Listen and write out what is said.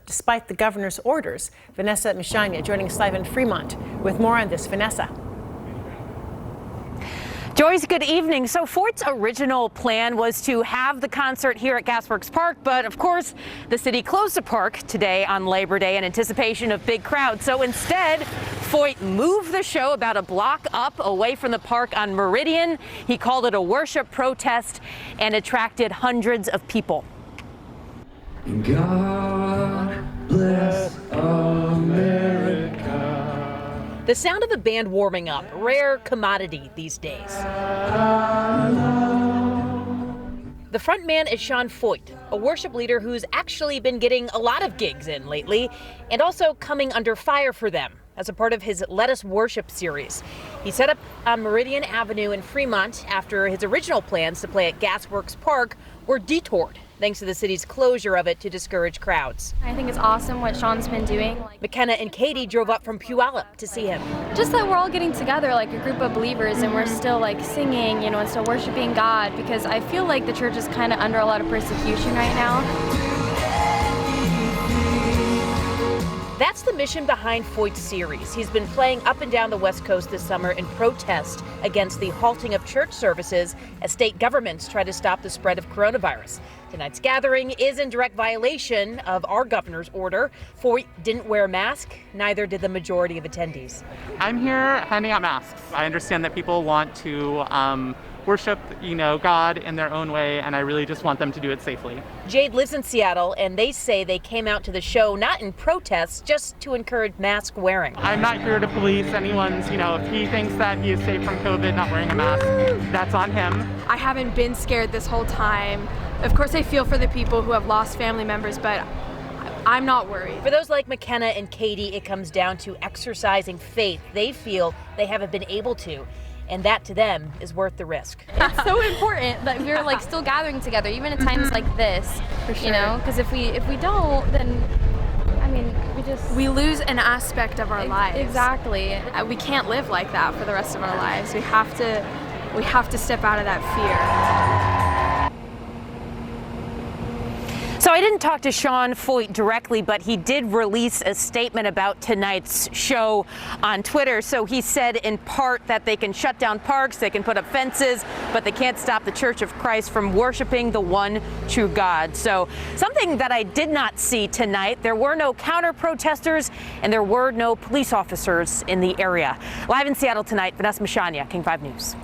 despite the governor's orders. Vanessa Michania joining us live in Fremont with more on this. Vanessa. Joyce, good evening. So Foyt's original plan was to have the concert here at Gasworks Park, but of course the city closed the park today on Labor Day in anticipation of big crowds. So instead, Foyt moved the show about a block up away from the park on Meridian. He called it a worship protest and attracted hundreds of people. God bless America. The sound of a band warming up, rare commodity these days. The front man is Sean Foyt, a worship leader who's actually been getting a lot of gigs in lately and also coming under fire for them as a part of his Let Us Worship series. He set up on Meridian Avenue in Fremont after his original plans to play at Gasworks Park were detoured thanks to the city's closure of it to discourage crowds. I think it's awesome what Sean's been doing. McKenna and Katie drove up from Puyallup to see him. Just that we're all getting together like a group of believers and we're still like singing, and still worshiping God, because I feel like the church is kind of under a lot of persecution right now. That's the mission behind Foyt's series. He's been playing up and down the West Coast this summer in protest against the halting of church services as state governments try to stop the spread of coronavirus. Tonight's gathering is in direct violation of our governor's order. Foyt didn't wear a mask, neither did the majority of attendees. I'm here handing out masks. I understand that people want to worship, God in their own way, and I really just want them to do it safely. Jade lives in Seattle, and they say they came out to the show not in protest, just to encourage mask wearing. I'm not here to police anyone's, if he thinks that he is safe from COVID not wearing a mask, that's on him. I haven't been scared this whole time. Of course, I feel for the people who have lost family members, but I'm not worried. For those like McKenna and Katie, it comes down to exercising faith they feel they haven't been able to. And that to them is worth the risk. It's so important that we're like still gathering together, even at times like this, For sure. Because if we don't, then we lose an aspect of our lives. Exactly. We can't live like that for the rest of our lives. We have to step out of that fear. So I didn't talk to Sean Foyt directly, but he did release a statement about tonight's show on Twitter. So he said in part that they can shut down parks, they can put up fences, but they can't stop the Church of Christ from worshiping the one true God. So something that I did not see tonight, there were no counter protesters and there were no police officers in the area. Live in Seattle tonight, Vanessa Michania, King 5 News.